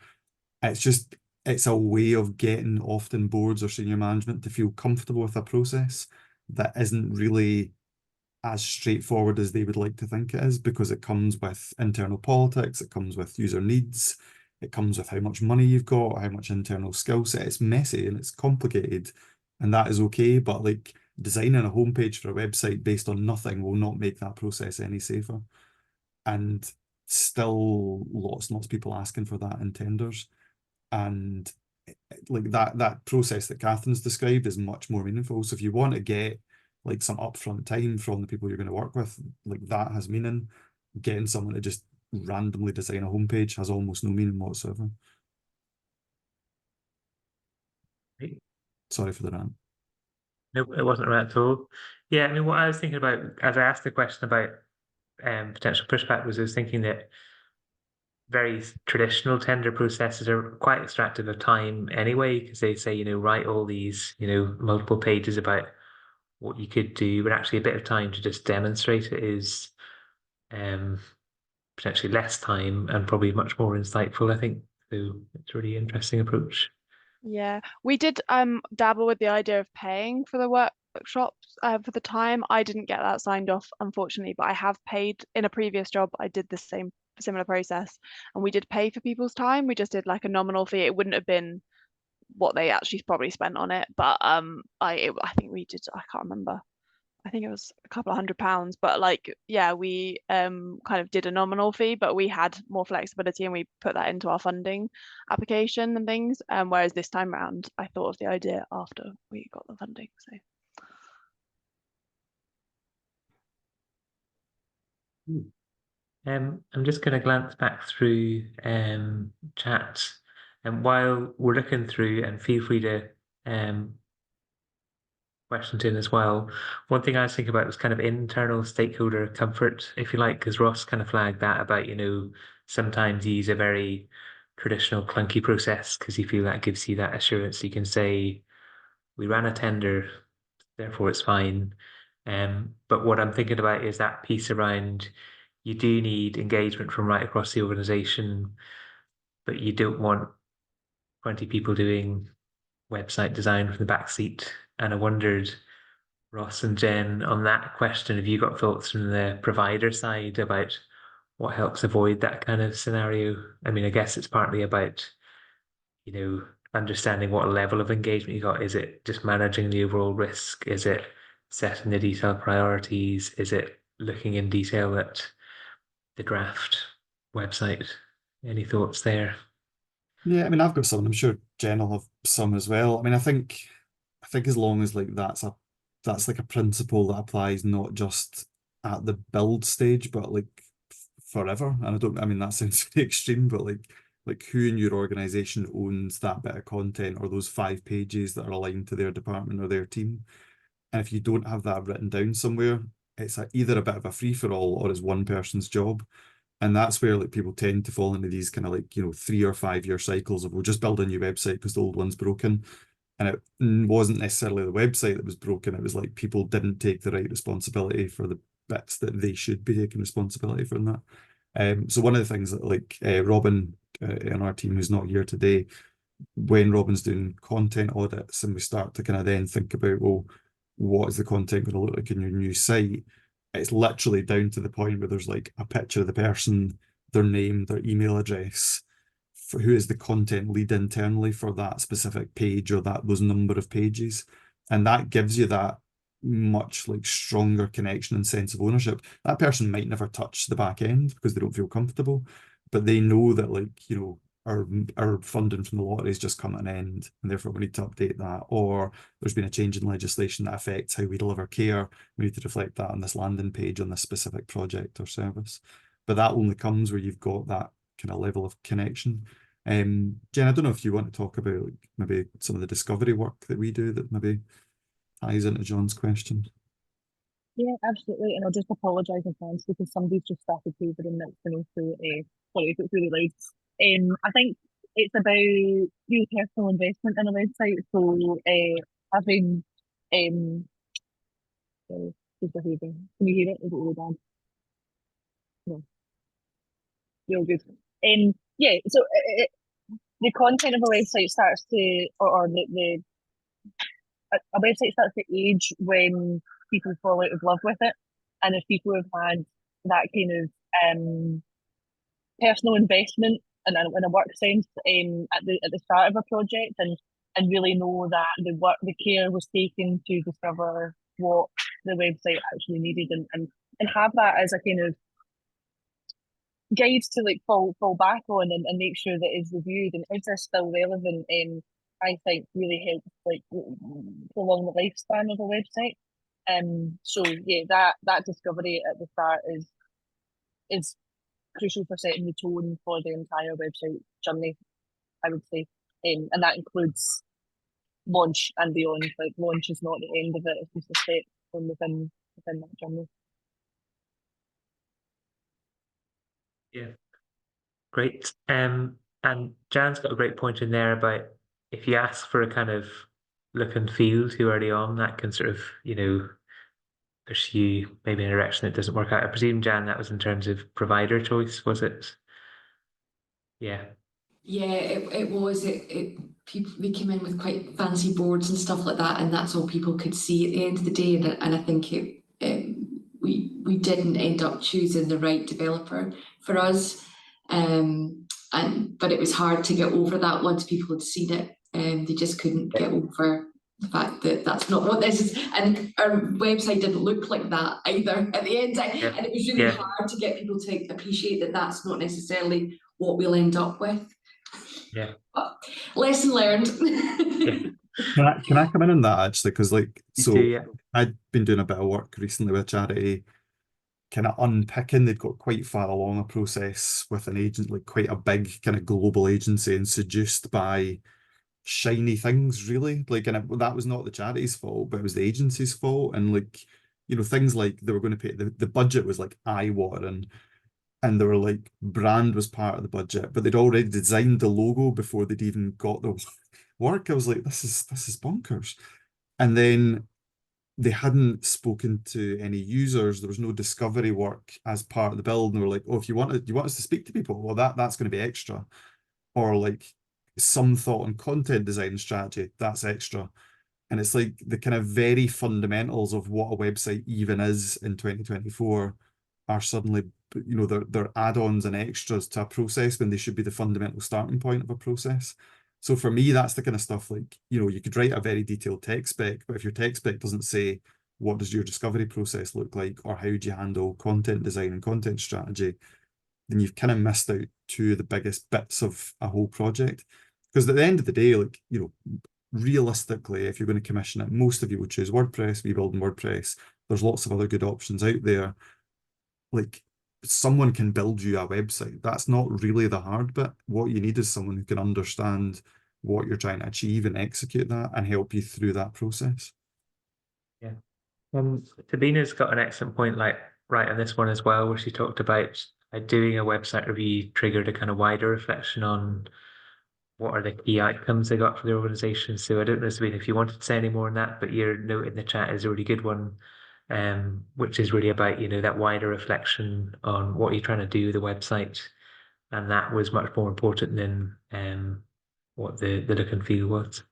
It's a way of getting often boards or senior management to feel comfortable with a process that isn't really as straightforward as they would like to think it is, because it comes with internal politics, it comes with user needs, it comes with how much money you've got, how much internal skill set. It's messy and it's complicated, and that is okay, but like, designing a homepage for a website based on nothing will not make that process any safer. And still lots of people asking for that in tenders. And like, that process that Catherine's described is much more meaningful. So if you want to get like some upfront time from the people you're going to work with, like, that has meaning. Getting someone to just randomly design a homepage has almost no meaning whatsoever. Great. Sorry for the rant. Nope, it wasn't right at all. Yeah, I mean, what I was thinking about as I asked the question about potential pushback was I was thinking that very traditional tender processes are quite extractive of time anyway, because they say, write all these, multiple pages about what you could do, but actually a bit of time to just demonstrate it is um, potentially less time and probably much more insightful, I think. So it's a really interesting approach. Yeah, we did dabble with the idea of paying for the workshops for the time. I didn't get that signed off, unfortunately, but I have paid in a previous job. I did the same similar process, and we did pay for people's time. We just did like a nominal fee. It wouldn't have been what they actually probably spent on it, but I think we did. I can't remember. I think it was a couple of £100, but like, yeah, we kind of did a nominal fee, but we had more flexibility and we put that into our funding application and things. Whereas this time around, I thought of the idea after we got the funding. So I'm just going to glance back through chat, and while we're looking through, and feel free to questions in as well. One thing I was thinking about was kind of internal stakeholder comfort, if you like, because Ross kind of flagged that about, sometimes you use a very traditional clunky process because you feel that gives you that assurance. You can say, we ran a tender, therefore it's fine. But what I'm thinking about is that piece around you do need engagement from right across the organization, but you don't want 20 people doing website design from the back seat. And I wondered, Ross and Jen, on that question, have you got thoughts from the provider side about what helps avoid that kind of scenario? I mean, I guess it's partly about, understanding what level of engagement you got. Is it just managing the overall risk? Is it setting the detailed priorities? Is it looking in detail at the draft website? Any thoughts there? Yeah, I mean, I've got some. I'm sure Jen will have some as well. I mean, I think as long as like that's like a principle that applies not just at the build stage, but like forever. And I mean that sounds very extreme, but like who in your organization owns that bit of content or those 5 pages that are aligned to their department or their team. And if you don't have that written down somewhere, it's either a bit of a free for all or it's one person's job. And that's where like people tend to fall into these kind of like, 3 or 5 year cycles of we'll just build a new website because the old one's broken. And it wasn't necessarily the website that was broken. It was like people didn't take the right responsibility for the bits that they should be taking responsibility for in that. So one of the things that like Robin in our team who's not here today, when Robin's doing content audits and we start to kind of then think about, well, what is the content going to look like in your new site? It's literally down to the point where there's like a picture of the person, their name, their email address, for who is the content lead internally for that specific page or those number of pages. And that gives you that much like stronger connection and sense of ownership. That person might never touch the back end because they don't feel comfortable, but they know that like, our funding from the lottery has just come to an end and therefore we need to update that, or there's been a change in legislation that affects how we deliver care. We need to reflect that on this landing page on this specific project or service. But that only comes where you've got that kind of level of connection. Jen, I don't know if you want to talk about like, maybe some of the discovery work that we do that maybe ties into John's question. Yeah, absolutely. And I'll just apologise in advance because somebody's just started favouring next to me, so sorry if it's really loud. I think it's about real personal investment in a website. So having sorry, just behaving. Can you hear it? Is it really bad? No, real good. Yeah, so the content of a website starts to, or a website starts to age when people fall out of love with it, and if people have had that kind of personal investment in a work sense at the start of a project, and really know that the care was taken to discover what the website actually needed, and have that as a kind of guide to like fall back on, and make sure that it's reviewed and is this still relevant. I think really helps like prolong the lifespan of a website. So yeah, that discovery at the start is crucial for setting the tone for the entire website journey, I would say. And that includes launch and beyond. Like launch is not the end of it; it's just a step from within that journey. Yeah, great. And Jan's got a great point in there about if you ask for a kind of look and feel too early on, that can sort of, pursue maybe in a direction that doesn't work out. I presume, Jan, that was in terms of provider choice, was it? Yeah. Yeah, it was. It people, they came in with quite fancy boards and stuff like that, and that's all people could see at the end of the day. And I think we didn't end up choosing the right developer for us. But it was hard to get over that once people had seen it. They just couldn't get over the fact that that's not what this is. And our website didn't look like that either at the end. And it was really hard to get people to appreciate that that's not necessarily what we'll end up with. Yeah. But lesson learned. Can I come in on that actually? Because Yeah. I'd been doing a bit of work recently with a charity, kind of unpicking. They'd got quite far along a process with an agent, like quite a big kind of global agency, and seduced by shiny things, really. That was not the charity's fault, but it was the agency's fault. And things like they were going to pay the budget was like eye-watering. And they were like, brand was part of the budget, but they'd already designed the logo before they'd even got the work. I was like, this is bonkers. And then they hadn't spoken to any users. There was no discovery work as part of the build. And they were like, oh, if you want us to speak to people, well, that's going to be extra. Or like some thought on content design strategy, that's extra. And it's like the kind of very fundamentals of what a website even is in 2024 are suddenly, they're add-ons and extras to a process when they should be the fundamental starting point of a process. So for me, that's the kind of stuff like, you could write a very detailed tech spec, but if your tech spec doesn't say what does your discovery process look like, or how do you handle content design and content strategy, then you've kind of missed out two of the biggest bits of a whole project. Because at the end of the day, realistically, if you're going to commission it, most of you would choose WordPress, rebuilding WordPress. There's lots of other good options out there. Like someone can build you a website. That's not really the hard bit. What you need is someone who can understand what you're trying to achieve and execute that and help you through that process. Yeah. Sabina's got an excellent point, right on this one as well, where she talked about doing a website review triggered a kind of wider reflection on what are the key outcomes they got for the organization. So I don't know, Sabina, if you wanted to say any more on that, but your note in the chat is a really good one, which is really about, that wider reflection on what you're trying to do with the website. And that was much more important than what the look and feel was.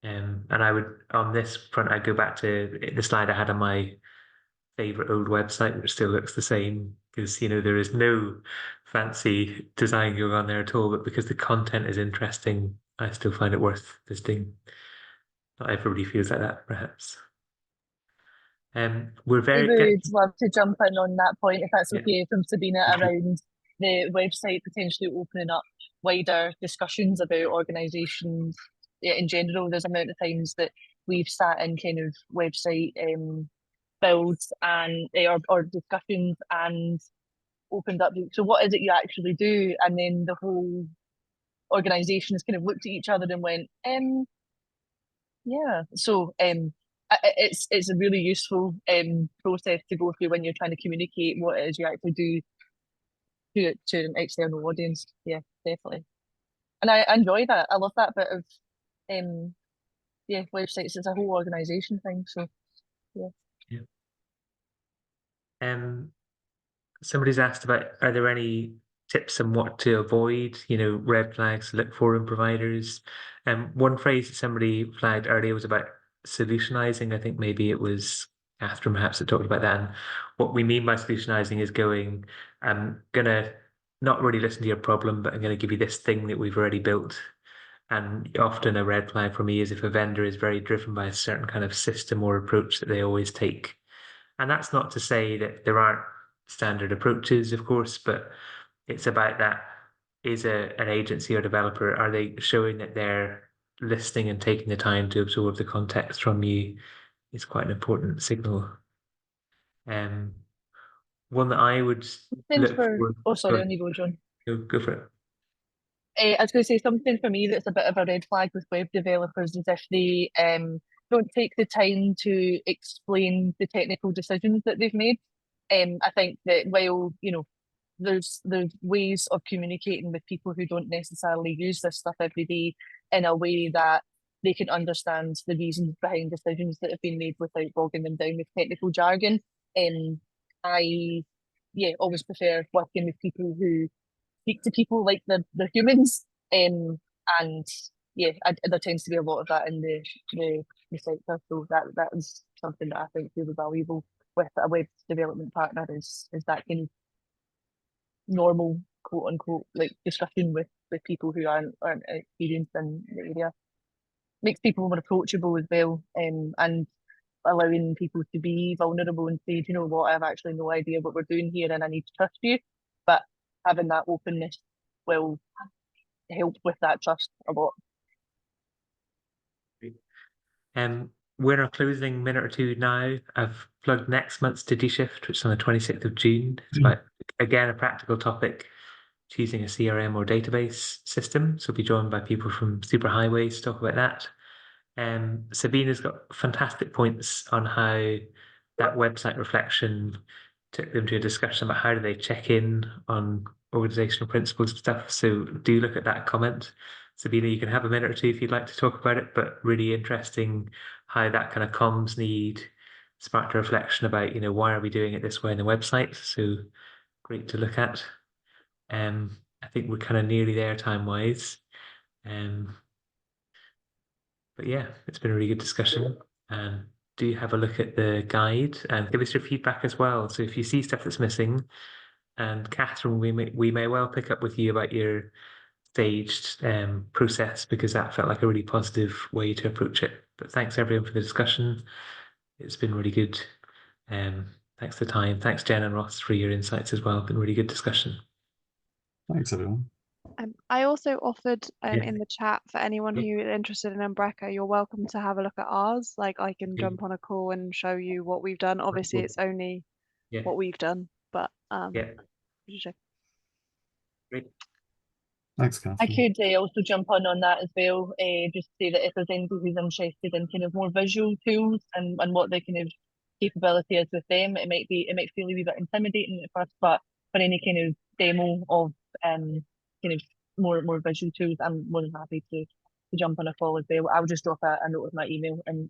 And I would, on this front, I'd go back to the slide I had on my favorite old website, which still looks the same because, there is no fancy design going on there at all, but because the content is interesting, I still find it worth visiting. Not everybody feels like that, perhaps. We're We very would love to jump in on that point, if that's Yeah. okay, from Sabina around the website potentially opening up wider discussions about organisations in general. There's amount of times that we've sat in kind of website builds and or discussions and opened up. So what is it you actually do? And then the whole organisation has kind of looked at each other and went, yeah. So it's a really useful process to go through when you're trying to communicate what it is you actually do to an external audience. Yeah, definitely. And I enjoy that. I love that bit of websites. It's a whole organisation thing. So yeah. Somebody's asked about, are there any tips on what to avoid, red flags to look for in providers? One phrase that somebody flagged earlier was about solutionizing. I think maybe it was Catherine perhaps that talked about that. And what we mean by solutionizing is going, I'm gonna not really listen to your problem, but I'm gonna give you this thing that we've already built. And often a red flag for me is if a vendor is very driven by a certain kind of system or approach that they always take. And that's not to say that there aren't standard approaches, of course, but it's about that. Is an agency or developer, are they showing that they're listening and taking the time to absorb the context from you? Is quite an important signal. One that I would look for. Oh, sorry, on you go, John. Go for it. I was going to say something for me that's a bit of a red flag with web developers is if they don't take the time to explain the technical decisions that they've made. I think that while, you know, there's ways of communicating with people who don't necessarily use this stuff every day in a way that they can understand the reasons behind decisions that have been made without bogging them down with technical jargon. I always prefer working with people who speak to people like they're humans. And yeah, there tends to be a lot of that in the sector. So that is something that I think really valuable with a web development partner is that kind of normal quote unquote like discussion with people who aren't experienced in the area. Makes people more approachable as well, and allowing people to be vulnerable and say, "Do you know what, I have actually no idea what we're doing here and I need to trust you." But having that openness will help with that trust a lot. We're in our closing minute or two now. I've plugged next month's DigiShift, which is on the 26th of June. It's about, again, a practical topic, choosing a CRM or database system. So we'll be joined by people from Superhighways to talk about that. Sabina's got fantastic points on how that website reflection took them to a discussion about how do they check in on organizational principles and stuff. So do look at that comment. Sabina, you can have a minute or two if you'd like to talk about it, but really interesting how that kind of comms need sparked a reflection about, you know, why are we doing it this way on the website? So great to look at. I think we're kind of nearly there time-wise. But yeah, it's been a really good discussion. And do have a look at the guide and give us your feedback as well. So if you see stuff that's missing, and Catherine, we may well pick up with you about your staged process, because that felt like a really positive way to approach it. But thanks everyone for the discussion. It's been really good. Thanks for the time. Thanks Jen and Ross for your insights as well. Been really good discussion. Thanks, everyone. I also offered Yeah. in the chat for anyone Yeah. who is interested in Umbrella, you're welcome to have a look at ours. Like I can Yeah. jump on a call and show you what we've done. Obviously, Cool. it's only Yeah. what we've done, but Yeah. you should check. Great. Thanks, I Catherine. could also jump on that as well. Just say that if there's anybody who's interested in kind of more visual tools and what the kind of capability is with them, it might feel a wee bit intimidating at first, but for any kind of demo of kind of more visual tools, I'm more than happy to jump on a call as well. I'll just drop a note with my email and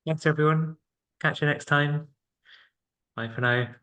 Thanks everyone. Catch you next time. Bye for now.